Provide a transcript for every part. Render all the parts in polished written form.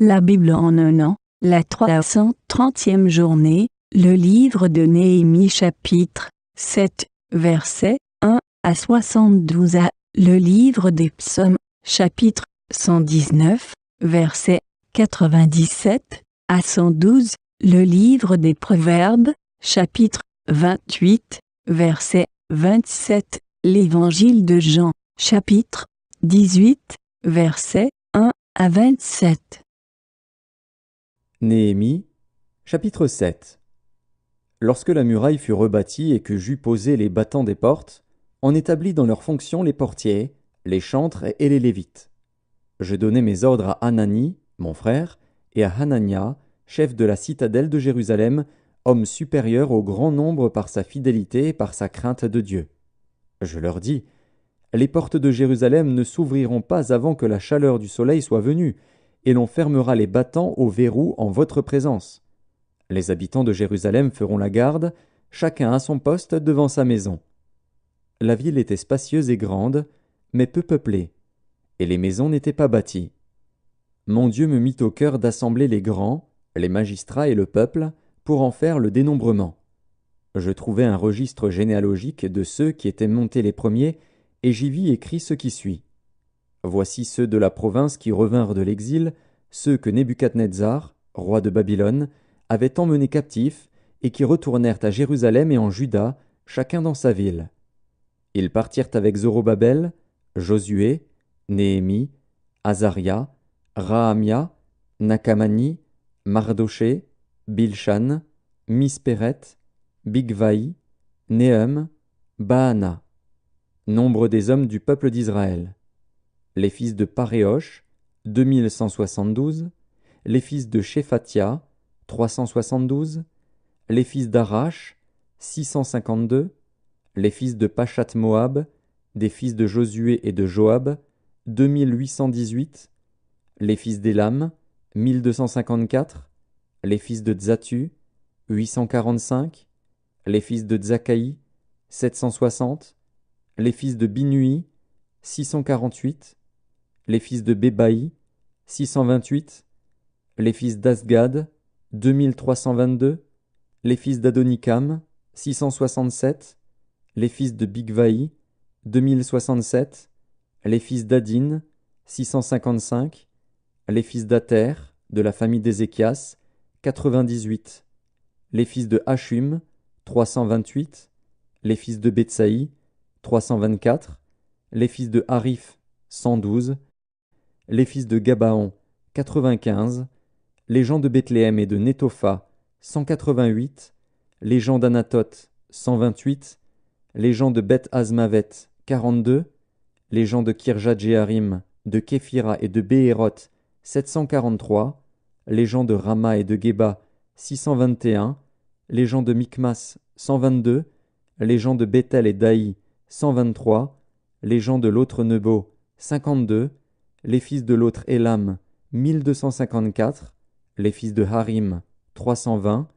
La Bible en un an, la 330e journée, le livre de Néhémie chapitre 7, versets 1 à 72 à le livre des psaumes, chapitre 119, versets 97 à 112, le livre des proverbes, chapitre 28, verset 27, l'évangile de Jean, chapitre 18, versets 1 à 27. Néhémie, chapitre 7. Lorsque la muraille fut rebâtie et que j'eus posé les battants des portes, on établit dans leurs fonctions les portiers, les chantres et les lévites. Je donnai mes ordres à Hanani, mon frère, et à Hanania, chef de la citadelle de Jérusalem, homme supérieur au grand nombre par sa fidélité et par sa crainte de Dieu. Je leur dis, les portes de Jérusalem ne s'ouvriront pas avant que la chaleur du soleil soit venue, et l'on fermera les battants au verrou en votre présence. Les habitants de Jérusalem feront la garde, chacun à son poste devant sa maison. La ville était spacieuse et grande, mais peu peuplée, et les maisons n'étaient pas bâties. Mon Dieu me mit au cœur d'assembler les grands, les magistrats et le peuple, pour en faire le dénombrement. Je trouvai un registre généalogique de ceux qui étaient montés les premiers, et j'y vis écrit ce qui suit. Voici ceux de la province qui revinrent de l'exil, ceux que Nebuchadnezzar, roi de Babylone, avait emmenés captifs et qui retournèrent à Jérusalem et en Juda, chacun dans sa ville. Ils partirent avec Zorobabel, Josué, Néhémie, Azaria, Rahamia, Nakamani, Mardoché, Bilshan, Mispéret, Bigvaï, Néhum, Baana. Nombre des hommes du peuple d'Israël. Les fils de Paréosh, 2172, les fils de Shephatia, 372, les fils d'Arash, 652, les fils de Pachat-Moab, des fils de Josué et de Joab, 2818, les fils d'Élam, 1254, les fils de Tzatu, 845, les fils de Tzakaï, 760, les fils de Binui, 648, les fils de Bébaï, 628, les fils d'Asgad, 2322, les fils d'Adonikam, 667, les fils de Bigvaï, 2067, les fils d'Adin, 655, les fils d'Ater, de la famille d'Ézéchias, 98, les fils de Hachum, 328, les fils de Betsaï, 324, les fils de Harif, 112, les fils de Gabaon, 95, les gens de Bethléem et de Netopha, 188, les gens d'Anatoth, 128, les gens de Beth Azmavet, 42, les gens de Kirjat-Jéarim, de Képhira et de Béhéroth, 743, les gens de Rama et de Geba, 621, les gens de Mikmas, 122, les gens de Bethel et d'Aï, 123, les gens de l'autre Nebo, 52, les fils de l'autre Élam, 1254, les fils de Harim, 320,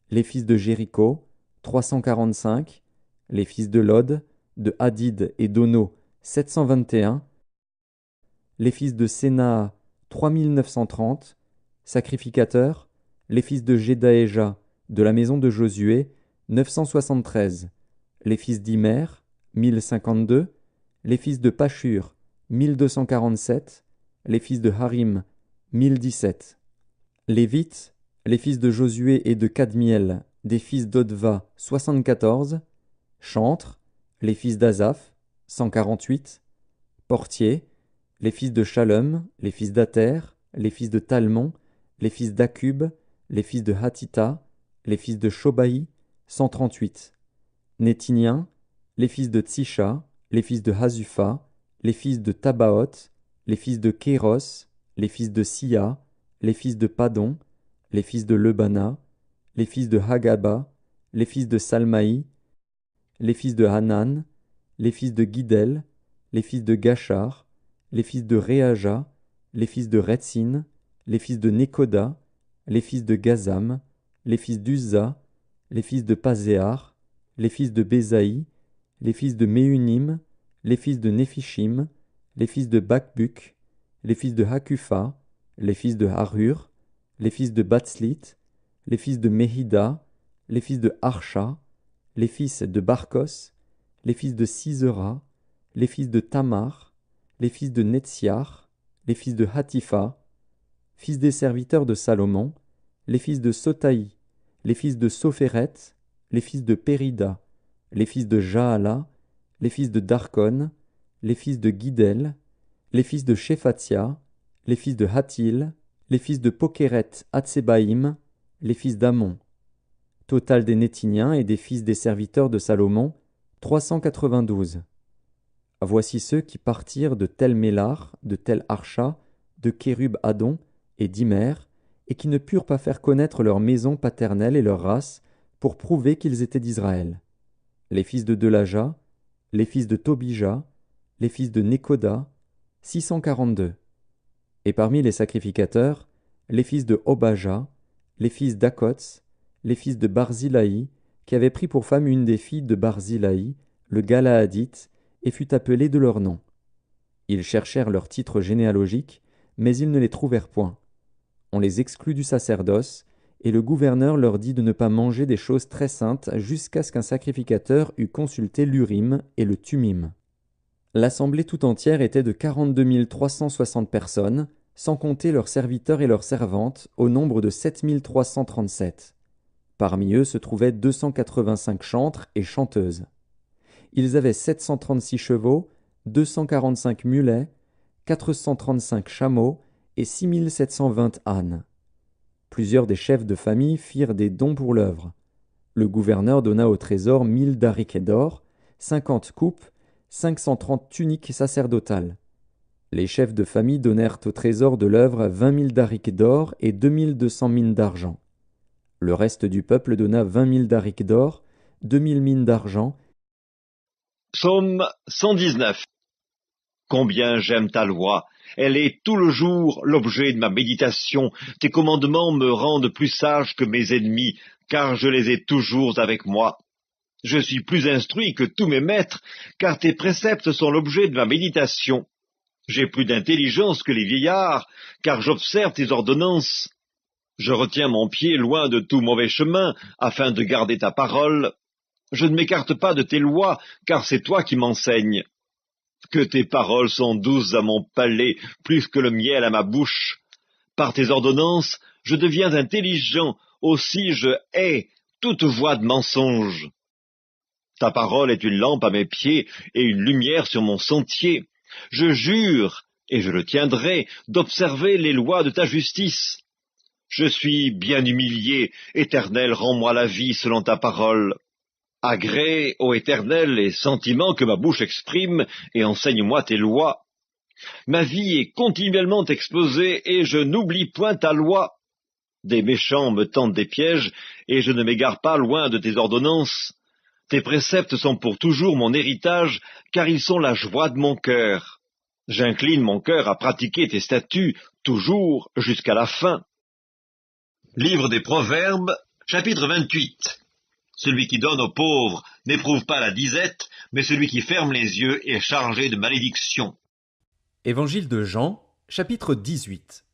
les fils de Jéricho, 345, les fils de Lod, de Hadid et d'Ono, 721, les fils de Sénaa, 3930, sacrificateurs, les fils de Jedaéja, de la maison de Josué, 973, les fils d'Imer, 1052, les fils de Pashur, 1247, les fils de Harim, 1017. Lévites, les fils de Josué et de Kadmiel, des fils d'Odva, 74, chantres, les fils d'Azaph, 148, portiers, les fils de Shalom, les fils d'Ater, les fils de Talmon, les fils d'Akub, les fils de Hatita, les fils de Shobaï, 138, Nétiniens, les fils de Tsisha, les fils de Hazufa, les fils de Tabaoth, les fils de Kéros, les fils de Sia, les fils de Padon, les fils de Lebana, les fils de Hagaba, les fils de Salmaï, les fils de Hanan, les fils de Guidel, les fils de Gachar, les fils de Réaja, les fils de Retsin, les fils de Nekoda, les fils de Gazam, les fils d'Uzza, les fils de Pazéar, les fils de Bézaï, les fils de Méunim, les fils de Néphishim, les fils de Bakbuk, les fils de Hakufa, les fils de Harur, les fils de Batslit, les fils de Mehida, les fils de Harsha, les fils de Barkos, les fils de Sisera, les fils de Tamar, les fils de Netziar, les fils de Hatifa, fils des serviteurs de Salomon, les fils de Sotaï, les fils de Sophéret, les fils de Périda, les fils de Jaala, les fils de Darkon, les fils de Guidel, les fils de Shephatia, les fils de Hatil, les fils de Pokeret Hatsebaïm, les fils d'Amon. Total des Nétiniens et des fils des serviteurs de Salomon, 392. Voici ceux qui partirent de Tel Mélar, de Tel Harsha, de Kérub Adon et d'Imer, et qui ne purent pas faire connaître leur maison paternelle et leur race, pour prouver qu'ils étaient d'Israël. Les fils de Delaja, les fils de Tobija, les fils de Nekoda, 642. Et parmi les sacrificateurs, les fils de Obaja, les fils d'Akots, les fils de Barzilaï, qui avaient pris pour femme une des filles de Barzilaï, le Galaadite, et fut appelé de leur nom. Ils cherchèrent leur titre généalogique, mais ils ne les trouvèrent point. On les exclut du sacerdoce, et le gouverneur leur dit de ne pas manger des choses très saintes jusqu'à ce qu'un sacrificateur eût consulté l'Urim et le Tumim. L'assemblée tout entière était de 42 360 personnes, sans compter leurs serviteurs et leurs servantes, au nombre de 7 337. Parmi eux se trouvaient 285 chantres et chanteuses. Ils avaient 736 chevaux, 245 mulets, 435 chameaux et 6720 ânes. Plusieurs des chefs de famille firent des dons pour l'œuvre. Le gouverneur donna au trésor 1000 dariquets d'or, 50 coupes, 530 tuniques sacerdotales. Les chefs de famille donnèrent au trésor de l'œuvre 20 000 dariquets d'or et 2200 mines d'argent. Le reste du peuple donna 20 000 dariquets d'or, 2000 mines d'argent. Psaume 119. Combien j'aime ta loi! Elle est tout le jour l'objet de ma méditation. Tes commandements me rendent plus sage que mes ennemis, car je les ai toujours avec moi. Je suis plus instruit que tous mes maîtres, car tes préceptes sont l'objet de ma méditation. J'ai plus d'intelligence que les vieillards, car j'observe tes ordonnances. Je retiens mon pied loin de tout mauvais chemin, afin de garder ta parole. Je ne m'écarte pas de tes lois, car c'est toi qui m'enseignes. Que tes paroles sont douces à mon palais, plus que le miel à ma bouche. Par tes ordonnances, je deviens intelligent, aussi je hais toute voie de mensonge. Ta parole est une lampe à mes pieds et une lumière sur mon sentier. Je jure, et je le tiendrai, d'observer les lois de ta justice. Je suis bien humilié, Éternel, rends-moi la vie selon ta parole. Agrée, ô Éternel, les sentiments que ma bouche exprime, et enseigne-moi tes lois. Ma vie est continuellement exposée, et je n'oublie point ta loi. Des méchants me tendent des pièges, et je ne m'égare pas loin de tes ordonnances. Tes préceptes sont pour toujours mon héritage, car ils sont la joie de mon cœur. J'incline mon cœur à pratiquer tes statuts, toujours jusqu'à la fin. Livre des Proverbes, chapitre 28. Celui qui donne aux pauvres n'éprouve pas la disette, mais celui qui ferme les yeux est chargé de malédiction. Évangile de Jean, chapitre 18.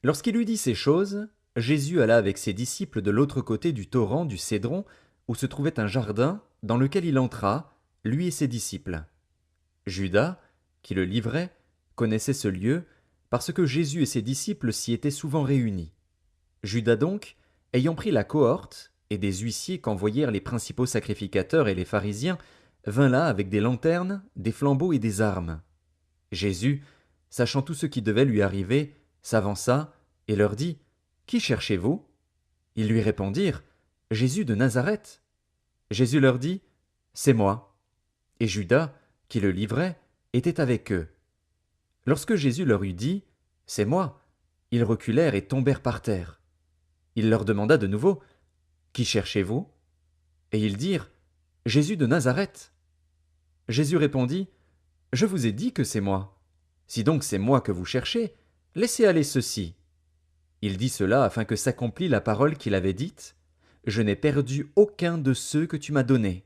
Lorsqu'il eut dit ces choses, Jésus alla avec ses disciples de l'autre côté du torrent du Cédron, où se trouvait un jardin, dans lequel il entra, lui et ses disciples. Judas, qui le livrait, connaissait ce lieu, parce que Jésus et ses disciples s'y étaient souvent réunis. Judas donc, ayant pris la cohorte, et des huissiers qu'envoyèrent les principaux sacrificateurs et les pharisiens, vint là avec des lanternes, des flambeaux et des armes. Jésus, sachant tout ce qui devait lui arriver, s'avança et leur dit « Qui cherchez-vous » Ils lui répondirent « Jésus de Nazareth. » Jésus leur dit « C'est moi. » Et Judas, qui le livrait, était avec eux. Lorsque Jésus leur eut dit « C'est moi », ils reculèrent et tombèrent par terre. Il leur demanda de nouveau « Qui cherchez-vous » Et ils dirent « Jésus de Nazareth. » Jésus répondit « Je vous ai dit que c'est moi. Si donc c'est moi que vous cherchez, laissez aller ceux-ci. » Il dit cela afin que s'accomplît la parole qu'il avait dite « Je n'ai perdu aucun de ceux que tu m'as donnés. »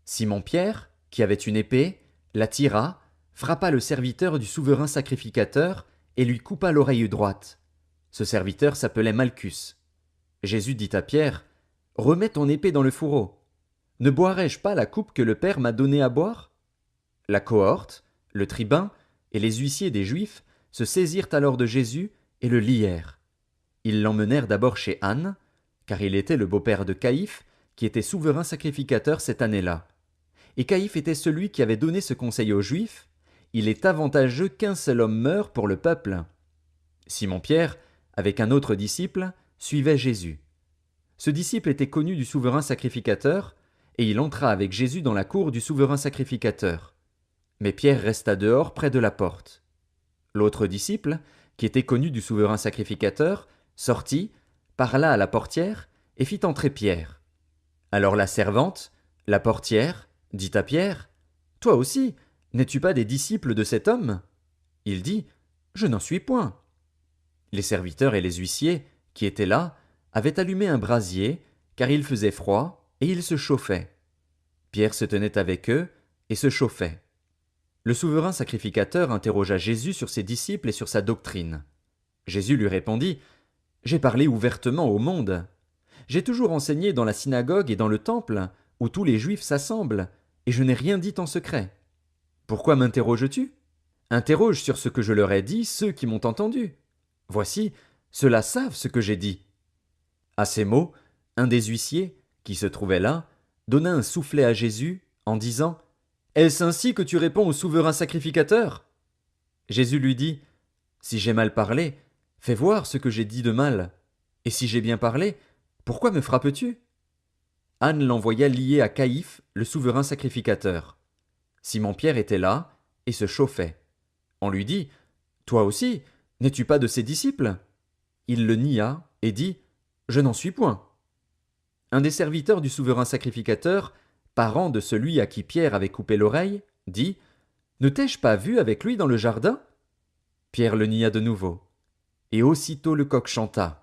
Simon-Pierre, qui avait une épée, la tira, frappa le serviteur du souverain sacrificateur et lui coupa l'oreille droite. Ce serviteur s'appelait Malchus. Jésus dit à Pierre, « Remets ton épée dans le fourreau. Ne boirai-je pas la coupe que le Père m'a donnée à boire ?» La cohorte, le tribun et les huissiers des Juifs se saisirent alors de Jésus et le lièrent. Ils l'emmenèrent d'abord chez Anne, car il était le beau-père de Caïphe, qui était souverain sacrificateur cette année-là. Et Caïphe était celui qui avait donné ce conseil aux Juifs, « Il est avantageux qu'un seul homme meure pour le peuple. » Simon-Pierre, avec un autre disciple, suivait Jésus. Ce disciple était connu du souverain sacrificateur, et il entra avec Jésus dans la cour du souverain sacrificateur. Mais Pierre resta dehors près de la porte. L'autre disciple, qui était connu du souverain sacrificateur, sortit, parla à la portière et fit entrer Pierre. Alors la servante, la portière, dit à Pierre, « Toi aussi, n'es-tu pas des disciples de cet homme ?» Il dit, « Je n'en suis point. » Les serviteurs et les huissiers, qui étaient là, avaient allumé un brasier, car il faisait froid, et ils se chauffaient. Pierre se tenait avec eux et se chauffait. Le souverain sacrificateur interrogea Jésus sur ses disciples et sur sa doctrine. Jésus lui répondit, « J'ai parlé ouvertement au monde. J'ai toujours enseigné dans la synagogue et dans le temple, où tous les Juifs s'assemblent, et je n'ai rien dit en secret. Pourquoi m'interroges-tu ? Interroge sur ce que je leur ai dit ceux qui m'ont entendu. Voici, ceux-là savent ce que j'ai dit. » À ces mots, un des huissiers, qui se trouvait là, donna un soufflet à Jésus, en disant, « Est-ce ainsi que tu réponds au souverain sacrificateur ?» Jésus lui dit, « Si j'ai mal parlé, fais voir ce que j'ai dit de mal. Et si j'ai bien parlé, pourquoi me frappes-tu » Anne l'envoya lié à Caïphe, le souverain sacrificateur. Simon-Pierre était là, et se chauffait. On lui dit, « Toi aussi, n'es-tu pas de ses disciples ?» Il le nia, et dit, « Je n'en suis point. » Un des serviteurs du souverain sacrificateur, parent de celui à qui Pierre avait coupé l'oreille, dit, « Ne t'ai-je pas vu avec lui dans le jardin ?» Pierre le nia de nouveau. Et aussitôt le coq chanta.